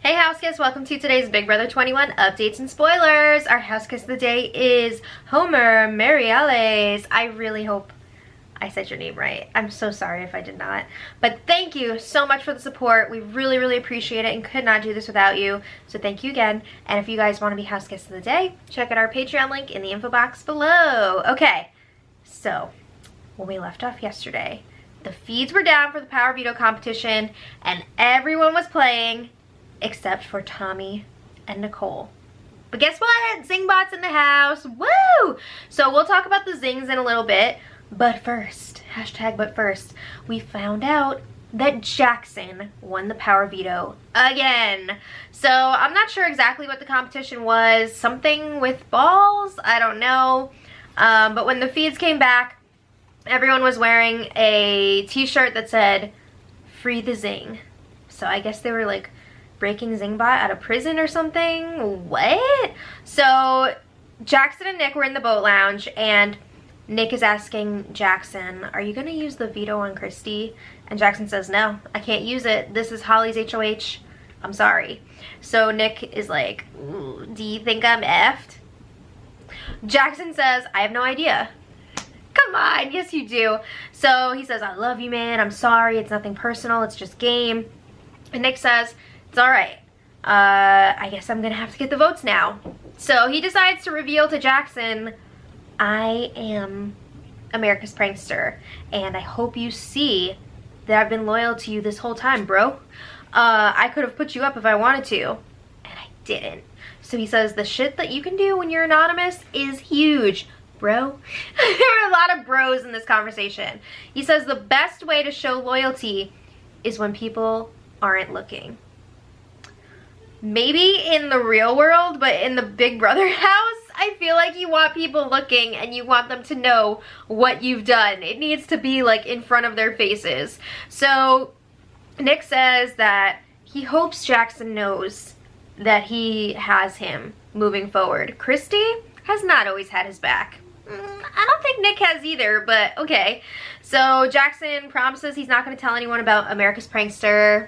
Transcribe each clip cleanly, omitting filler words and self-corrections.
Hey house guests, welcome to today's Big Brother 21 updates and spoilers. Our house guest of the day is Montgomery. I really hope I said your name right. I'm so sorry if I did not. But thank you so much for the support. We really appreciate it and could not do this without you. So thank you again. And if you guys want to be house guests of the day, check out our Patreon link in the info box below. Okay, so when we left off yesterday, the feeds were down for the Power Veto competition and everyone was playing except for Tommy and Nicole. But guess what? Zingbot's in the house. Woo! So we'll talk about the zings in a little bit. But first, #but first, we found out that Jackson won the Power Veto again. So I'm not sure exactly what the competition was. Something with balls? I don't know. But when the feeds came back, everyone was wearing a t-shirt that said, "Free the Zing." So I guess they were like breaking Zingbot out of prison or something. What? So Jackson and Nick were in the boat lounge and Nick is asking Jackson, "Are you gonna use the veto on Christy?" And Jackson says, "No, I can't use it. This is Holly's HOH. I'm sorry." So Nick is like, "Do you think I'm effed?" Jackson says, "I have no idea." Come on, yes you do. So he says, "I love you, man. I'm sorry. It's nothing personal. It's just game." And Nick says, "It's all right. I guess I'm gonna have to get the votes now." So he decides to reveal to Jackson, "I am America's prankster, and I hope you see that I've been loyal to you this whole time, bro. I could have put you up if I wanted to, and I didn't." So he says, "The shit that you can do when you're anonymous is huge, bro." There are a lot of bros in this conversation. He says the best way to show loyalty is when people aren't looking. Maybe in the real world, but in the Big Brother house, I feel like you want people looking and you want them to know what you've done. It needs to be like in front of their faces. So Nick says that he hopes Jackson knows that he has him moving forward. Christy has not always had his back. I don't think Nick has either, but okay. So Jackson promises he's not going to tell anyone about America's Prankster.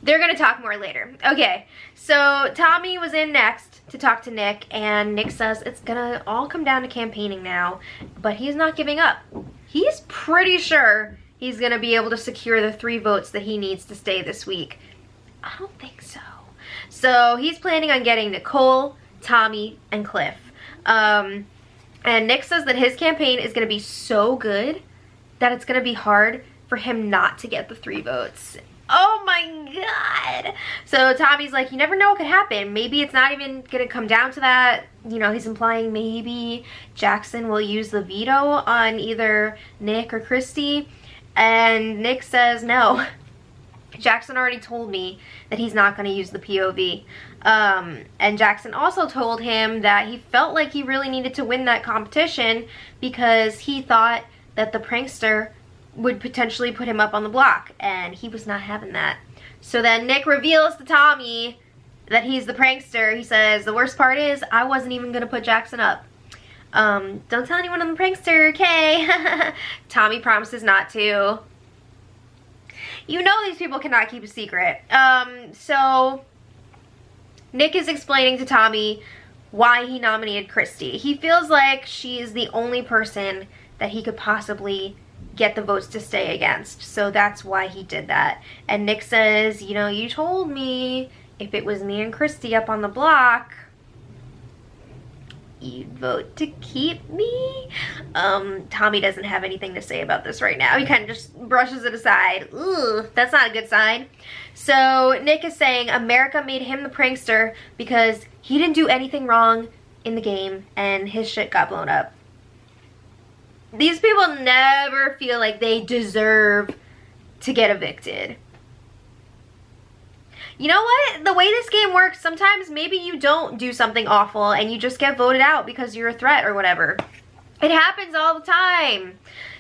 They're going to talk more later. Okay, so Tommy was in next to talk to Nick, and Nick says it's going to all come down to campaigning now, but he's not giving up. He's pretty sure he's going to be able to secure the 3 votes that he needs to stay this week. I don't think so. So he's planning on getting Nicole, Tommy, and Cliff. And Nick says that his campaign is going to be so good that it's going to be hard for him not to get the 3 votes. Oh my god. So Tommy's like, you never know what could happen. Maybe it's not even gonna come down to that. You know, he's implying maybe Jackson will use the veto on either Nick or Christy. And Nick says no. Jackson already told me that he's not gonna use the POV. And Jackson also told him that he felt like he really needed to win that competition because he thought that the prankster would potentially put him up on the block, and he was not having that. So then Nick reveals to Tommy that he's the prankster. He says, "The worst part is I wasn't even gonna put Jackson up. Don't tell anyone I'm the prankster, okay?" Tommy promises not to. You know these people cannot keep a secret. So Nick is explaining to Tommy why he nominated Christy. He feels like she is the only person that he could possibly get the votes to stay against. So that's why he did that. And Nick says, "You know, you told me if it was me and Christy up on the block, you'd vote to keep me." Tommy doesn't have anything to say about this right now. He kind of just brushes it aside. Ugh, that's not a good sign. So Nick is saying America made him the prankster because he didn't do anything wrong in the game and his shit got blown up. These people never feel like they deserve to get evicted. You know what? The way this game works, sometimes maybe you don't do something awful and you just get voted out because you're a threat or whatever. It happens all the time.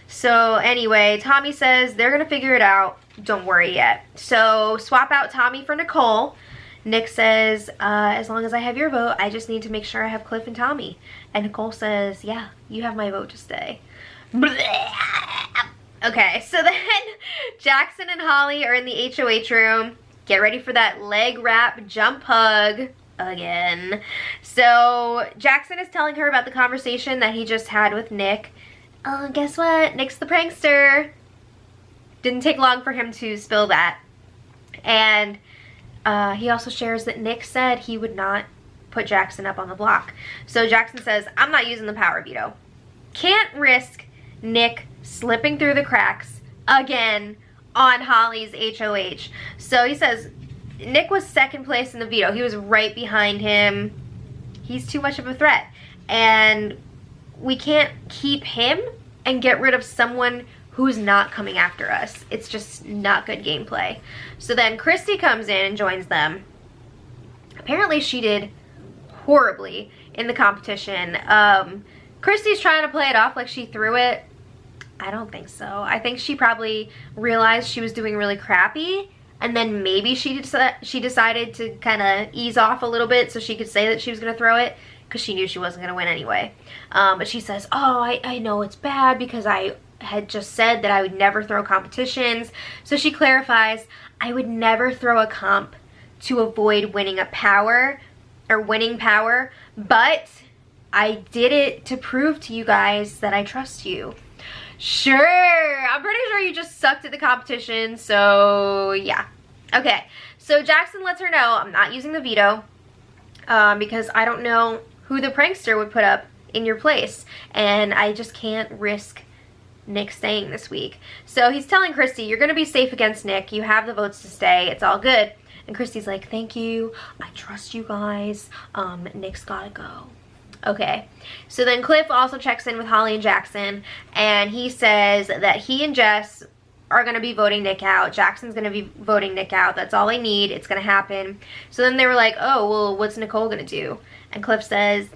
So anyway, Tommy says they're gonna figure it out. Don't worry yet. So swap out Tommy for Nicole. Nick says, as long as I have your vote, I just need to make sure I have Cliff and Tommy. And Nicole says, yeah, you have my vote to stay. Okay, so then Jackson and Holly are in the HOH room Get ready for that leg wrap jump hug again. So Jackson is telling her about the conversation that he just had with Nick. Oh, guess what? Nick's the prankster. Didn't take long for him to spill that. And he also shares that Nick said he would not put Jackson up on the block. So Jackson says, I'm not using the power veto. Can't risk Nick slipping through the cracks again on Holly's HOH. So he says, Nick was second place in the veto. He was right behind him. He's too much of a threat. And we can't keep him and get rid of someone who's not coming after us. It's just not good gameplay. So then Christy comes in and joins them. Apparently she did horribly in the competition. Christy's trying to play it off like she threw it. I don't think so. I think she probably realized she was doing really crappy, and then maybe she decided to kind of ease off a little bit so she could say that she was going to throw it, because she knew she wasn't going to win anyway. But she says, oh, I know it's bad because I had just said that I would never throw competitions. So she clarifies, I would never throw a comp to avoid winning a power or winning power, but I did it to prove to you guys that I trust you. Sure, I'm pretty sure you just sucked at the competition, so yeah. Okay, so Jackson lets her know, I'm not using the veto because I don't know who the prankster would put up in your place, and I just can't risk Nick staying this week. So he's telling Christy, you're gonna be safe against Nick, you have the votes to stay, it's all good. And Christy's like, thank you, I trust you guys, Nick's gotta go. Okay, so then Cliff also checks in with Holly and Jackson, and he says that he and Jess are going to be voting Nick out. Jackson's going to be voting Nick out. That's all they need. It's going to happen. So then they were like, oh, well, what's Nicole going to do? And Cliff says,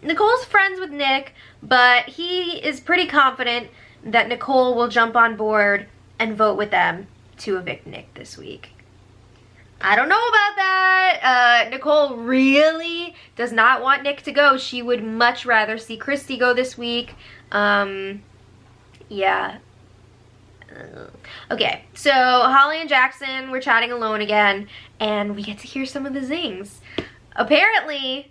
Nicole's friends with Nick, but he is pretty confident that Nicole will jump on board and vote with them to evict Nick this week. I don't know about that. Nicole really does not want Nick to go. She would much rather see Christy go this week. Yeah. Okay, so Holly and Jackson were chatting alone again, and we get to hear some of the zings. Apparently,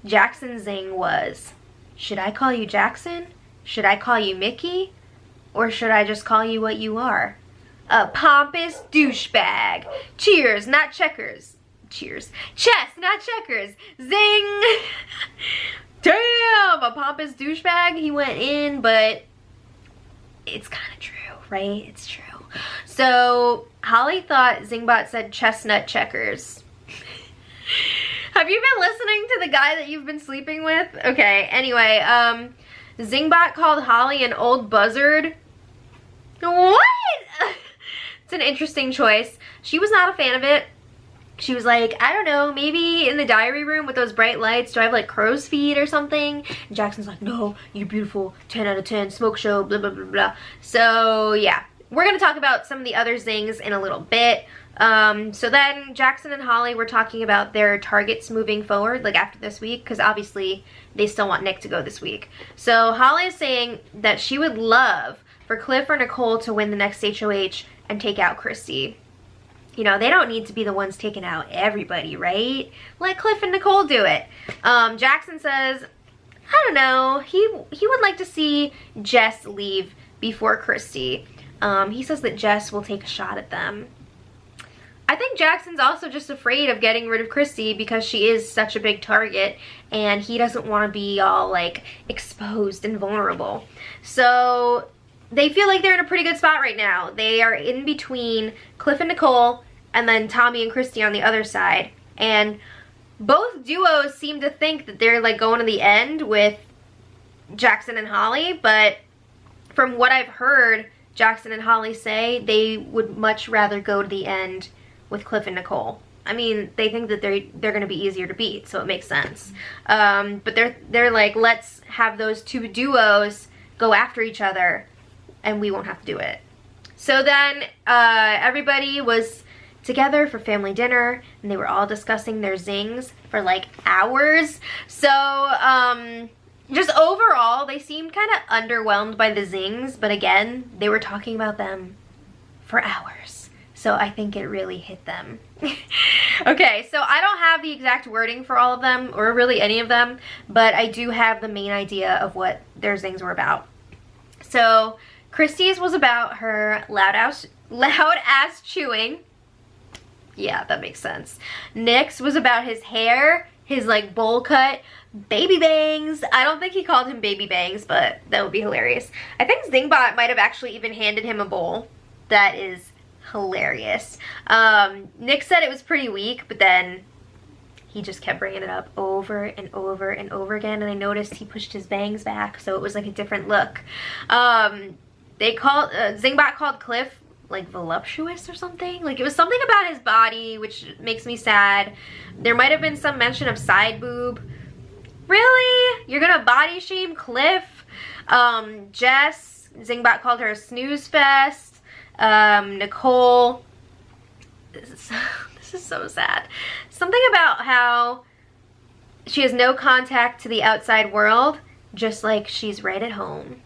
Jackson's zing was, should I call you Jackson? Should I call you Mickey? Or should I just call you what you are? A pompous douchebag. Cheers, not checkers. Cheers. Chess, not checkers. Zing! Damn! A pompous douchebag. He went in, but it's kind of true, right? It's true. So, Holly thought Zingbot said chestnut checkers. Have you been listening to the guy that you've been sleeping with? Okay, anyway, Zingbot called Holly an old buzzard. What? It's an interesting choice. She was not a fan of it. She was like, I don't know, maybe in the diary room with those bright lights, do I have like crow's feet or something? And Jackson's like, no, you're beautiful, 10 out of 10, smoke show, blah, blah, blah, blah. So yeah, we're gonna talk about some of the other zings in a little bit. So then Jackson and Holly were talking about their targets moving forward, like after this week, because obviously they still want Nick to go this week. So Holly is saying that she would love for Cliff or Nicole to win the next HOH and take out Christy. You know, they don't need to be the ones taking out everybody, right? Let Cliff and Nicole do it. Jackson says, I don't know, he would like to see Jess leave before Christy. He says that Jess will take a shot at them. I think Jackson's also just afraid of getting rid of Christy because she is such a big target and he doesn't want to be all like exposed and vulnerable. So they feel like they're in a pretty good spot right now. They are in between Cliff and Nicole and then Tommy and Christy on the other side. And both duos seem to think that they're like going to the end with Jackson and Holly, but from what I've heard Jackson and Holly say, they would much rather go to the end with Cliff and Nicole. I mean, they think that they're going to be easier to beat, so it makes sense. But they're like, let's have those two duos go after each other and we won't have to do it. So then everybody was together for family dinner and they were all discussing their zings for like hours. So just overall they seemed kind of underwhelmed by the zings, but again they were talking about them for hours. So I think it really hit them. Okay, so I don't have the exact wording for all of them, or really any of them, but I do have the main idea of what their zings were about. So Christy's was about her loud ass chewing. Yeah, that makes sense. Nick's was about his hair, his like bowl cut, baby bangs. I don't think he called him baby bangs, but that would be hilarious. I think Zingbot might have actually even handed him a bowl. That is hilarious. Nick said it was pretty weak, but then he just kept bringing it up over and over and over again, and I noticed he pushed his bangs back, so it was like a different look. Zingbot called Cliff like voluptuous or something. Like it was something about his body, which makes me sad. There might have been some mention of side boob. Really? You're gonna body shame Cliff? Jess, Zingbot called her a snooze fest. Nicole, this is so sad. Something about how she has no contact to the outside world, just like she's right at home.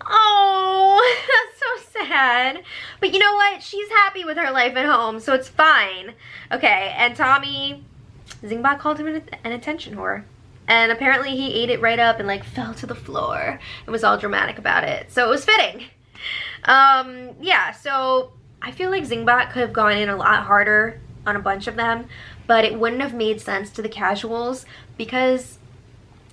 Oh, that's so sad. But you know what? She's happy with her life at home, so it's fine. Okay, and Tommy, Zingbot called him an attention whore. And apparently he ate it right up and like fell to the floor and was all dramatic about it. So it was fitting. Yeah, so I feel like Zingbot could have gone in a lot harder on a bunch of them, but it wouldn't have made sense to the casuals because,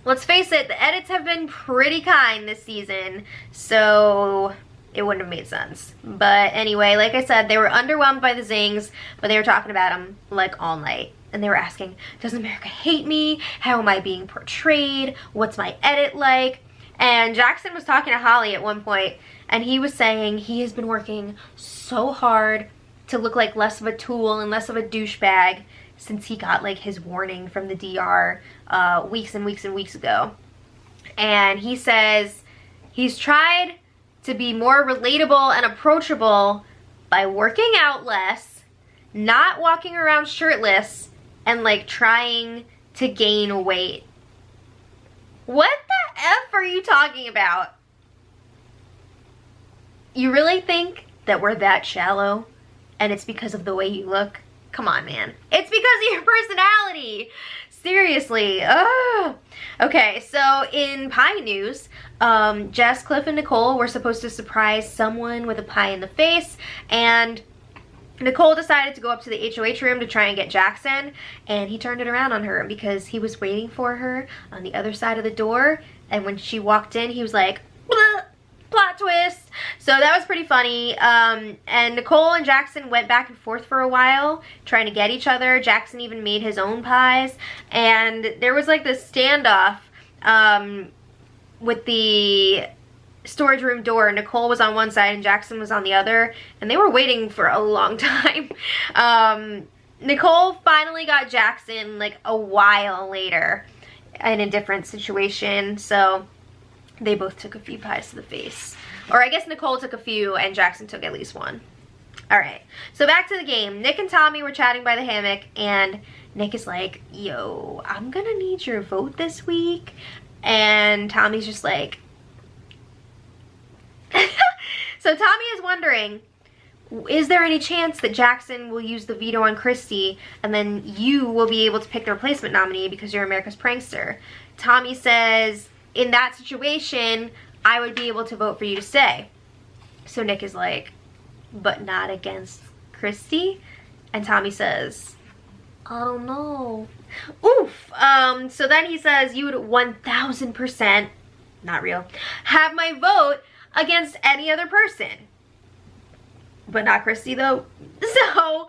let's face it, the edits have been pretty kind this season, so it wouldn't have made sense. But anyway, like I said, they were underwhelmed by the zings, but they were talking about them like all night. And they were asking, does America hate me? How am I being portrayed? What's my edit like? And Jackson was talking to Holly at one point, and he was saying he has been working so hard to look like less of a tool and less of a douchebag since he got like his warning from the DR weeks and weeks and weeks ago. And he says he's tried to be more relatable and approachable by working out less, not walking around shirtless, and like trying to gain weight. What the F are you talking about? You really think that we're that shallow and it's because of the way you look? Come on, man. It's because of your personality. Seriously. Ugh. Okay, so in pie news, Jess, Cliff, and Nicole were supposed to surprise someone with a pie in the face, and Nicole decided to go up to the HOH room to try and get Jackson, and he turned it around on her because he was waiting for her on the other side of the door, and when she walked in, he was like, plot twist. So that was pretty funny. And Nicole and Jackson went back and forth for a while trying to get each other. Jackson even made his own pies, and there was like this standoff with the storage room door. Nicole was on one side and Jackson was on the other, and they were waiting for a long time. Nicole finally got Jackson like a while later in a different situation, so they both took a few pies to the face. Or I guess Nicole took a few and Jackson took at least one. Alright, so back to the game. Nick and Tommy were chatting by the hammock, and Nick is like, yo, I'm gonna need your vote this week. And Tommy's just like, so Tommy is wondering, is there any chance that Jackson will use the veto on Christy and then you will be able to pick the replacement nominee because you're America's Prankster? Tommy says, in that situation, I would be able to vote for you to stay. So Nick is like, but not against Christy? And Tommy says, I don't know. Oof. So then he says, you would 1000%, not real, have my vote against any other person. But not Christy though. So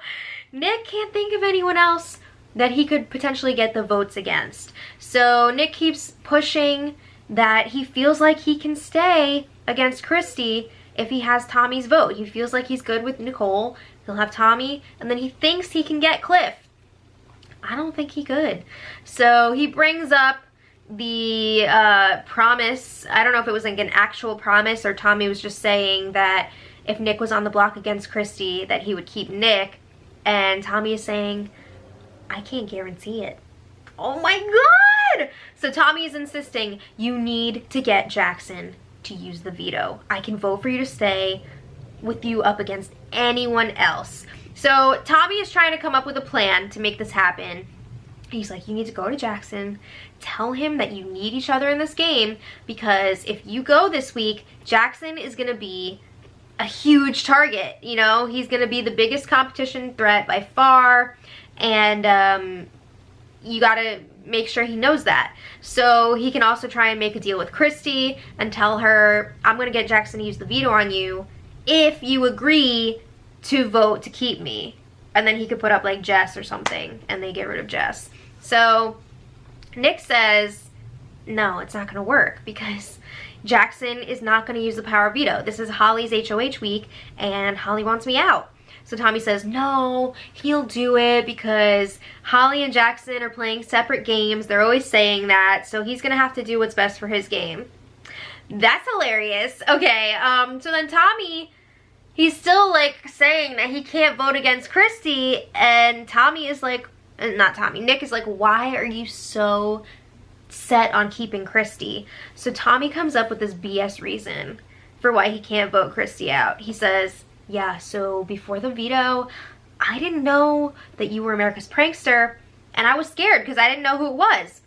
Nick can't think of anyone else that he could potentially get the votes against. So Nick keeps pushing that he feels like he can stay against Christy if he has Tommy's vote. He feels like he's good with Nicole, he'll have Tommy, and then he thinks he can get Cliff. I don't think he could. So he brings up the promise. I don't know if it was like an actual promise or Tommy was just saying that if Nick was on the block against Christy that he would keep Nick, and Tommy is saying, I can't guarantee it. Oh my god! So Tommy is insisting, you need to get Jackson to use the veto. I can vote for you to stay, with you up against anyone else. So Tommy is trying to come up with a plan to make this happen. He's like, you need to go to Jackson, tell him that you need each other in this game, because if you go this week, Jackson is going to be a huge target. You know, he's going to be the biggest competition threat by far, and you got to make sure he knows that. So he can also try and make a deal with Christy and tell her, I'm going to get Jackson to use the veto on you if you agree to vote to keep me. And then he could put up like Jess or something, and they get rid of Jess. So Nick says, no, it's not going to work, because Jackson is not going to use the power of veto. This is Holly's HOH week, and Holly wants me out. So Tommy says, no, he'll do it, because Holly and Jackson are playing separate games. They're always saying that, so he's going to have to do what's best for his game. That's hilarious. Okay, so then Tommy, he's still like saying that he can't vote against Christy, and Tommy is like, not Tommy, Nick is like, why are you so set on keeping Christy? So Tommy comes up with this BS reason for why he can't vote Christy out. He says, yeah, so before the veto, I didn't know that you were America's Prankster, and I was scared because I didn't know who it was.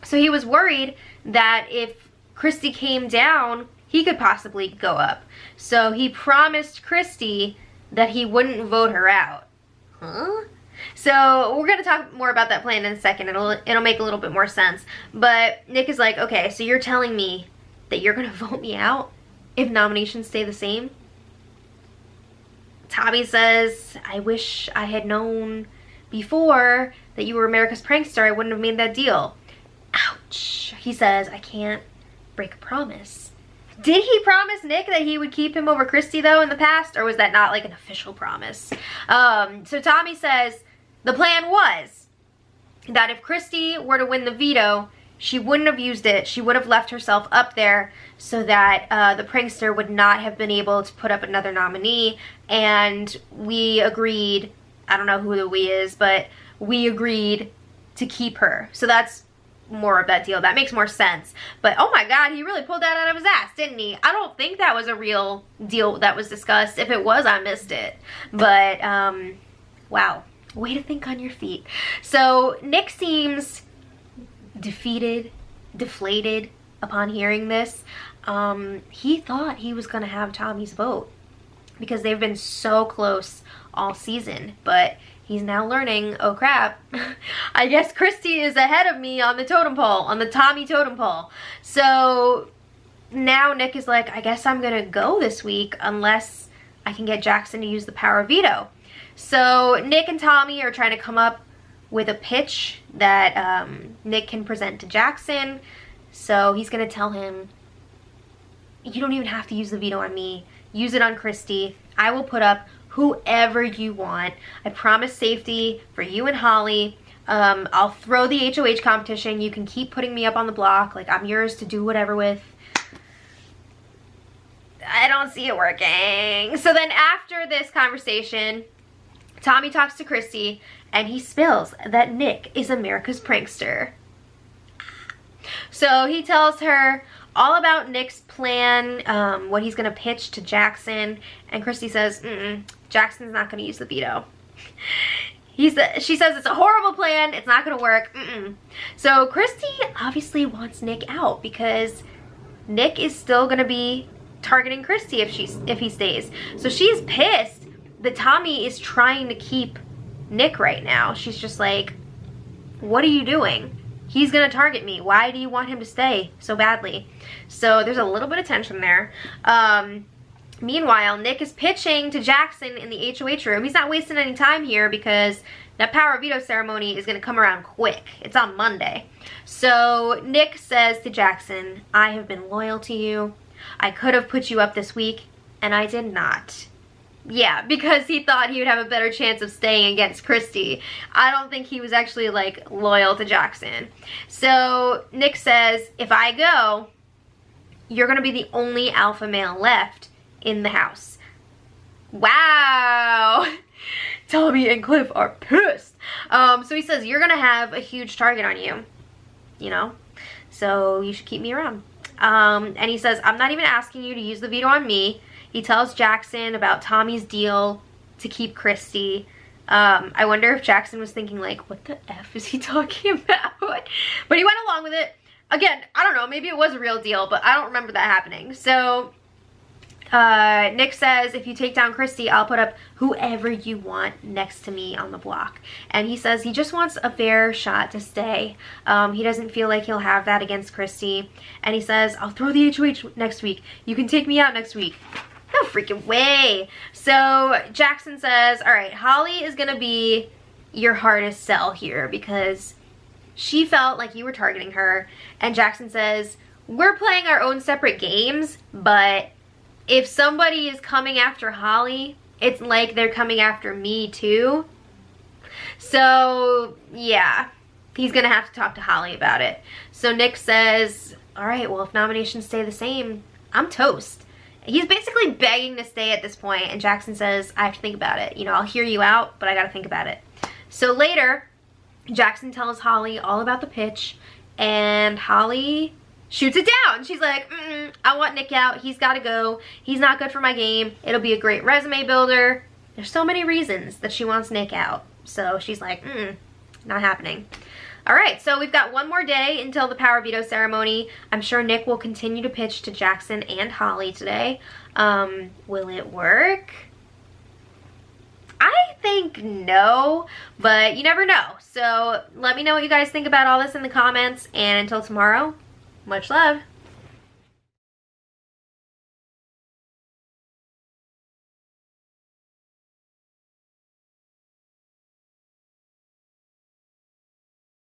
So he was worried that if Christy came down, he could possibly go up. So he promised Christy that he wouldn't vote her out. Huh? So we're going to talk more about that plan in a second. It'll make a little bit more sense. But Nick is like, okay, so you're telling me that you're going to vote me out if nominations stay the same? Tommy says, I wish I had known before that you were America's Prankster. I wouldn't have made that deal. Ouch. He says, I can't break a promise. Did he promise Nick that he would keep him over Christy, though, in the past? Or was that not, like, an official promise? So Tommy says the plan was that if Christy were to win the veto, she wouldn't have used it. She would have left herself up there so that the prankster would not have been able to put up another nominee. And we agreed, I don't know who the we is, but we agreed to keep her. So that's more of that deal. That makes more sense. But oh my god, he really pulled that out of his ass, didn't he? I don't think that was a real deal that was discussed. If it was, I missed it. But wow, way to think on your feet. So Nick seems defeated, deflated upon hearing this. He thought he was gonna have Tommy's vote because they've been so close all season, but he's now learning, oh crap, I guess Christy is ahead of me on the totem pole, on the Tommy totem pole. So now Nick is like, I guess I'm gonna go this week unless I can get Jackson to use the power of veto. So Nick and Tommy are trying to come up with a pitch that Nick can present to Jackson. So he's gonna tell him, you don't even have to use the veto on me. Use it on Christy. I will put up whoever you want. I promise safety for you and Holly. I'll throw the HOH competition. You can keep putting me up on the block. Like, I'm yours to do whatever with. I don't see it working. So then after this conversation, Tommy talks to Christy and he spills that Nick is America's Prankster. So he tells her all about Nick's plan, what he's gonna pitch to Jackson, and Christy says, Jackson's not gonna use the veto. She says it's a horrible plan, it's not gonna work. So Christy obviously wants Nick out because Nick is still gonna be targeting Christy if he stays. So she's pissed that Tommy is trying to keep Nick right now. She's just like, what are you doing? He's gonna target me. Why do you want him to stay so badly? So there's a little bit of tension there. Meanwhile, Nick is pitching to Jackson in the HOH room. He's not wasting any time here because that power veto ceremony is gonna come around quick. It's on Monday. So Nick says to Jackson, I have been loyal to you. I could have put you up this week, and I did not. Yeah, because he thought he would have a better chance of staying against Christy. I don't think he was actually, like, loyal to Jackson. So Nick says, if I go, you're gonna be the only alpha male left in the house. Wow. Tommy and Cliff are pissed. So he says, you're gonna have a huge target on you, you know? So you should keep me around. And he says, I'm not even asking you to use the veto on me. He tells Jackson about Tommy's deal to keep Christy. I wonder if Jackson was thinking like, what the F is he talking about? But he went along with it. Again, I don't know, maybe it was a real deal, but I don't remember that happening. So Nick says, if you take down Christy, I'll put up whoever you want next to me on the block. And he says he just wants a fair shot to stay. He doesn't feel like he'll have that against Christy. And he says, I'll throw the HOH next week. You can take me out next week. No freaking way. So Jackson says, all right, Holly is gonna be your hardest sell here because she felt like you were targeting her. And Jackson says, we're playing our own separate games, but if somebody is coming after Holly, it's like they're coming after me too. So yeah, he's gonna have to talk to Holly about it. So Nick says, all right, well, if nominations stay the same, I'm toast. He's basically begging to stay at this point, and Jackson says, I have to think about it. You know, I'll hear you out, but I gotta think about it. So later, Jackson tells Holly all about the pitch, and Holly shoots it down. She's like, I want Nick out. He's gotta go. He's not good for my game. It'll be a great resume builder. There's so many reasons that she wants Nick out. So she's like, not happening. All right, so we've got one more day until the power veto ceremony. I'm sure Nick will continue to pitch to Jackson and Holly today. Will it work? I think no, but you never know. So let me know what you guys think about all this in the comments, and until tomorrow, much love.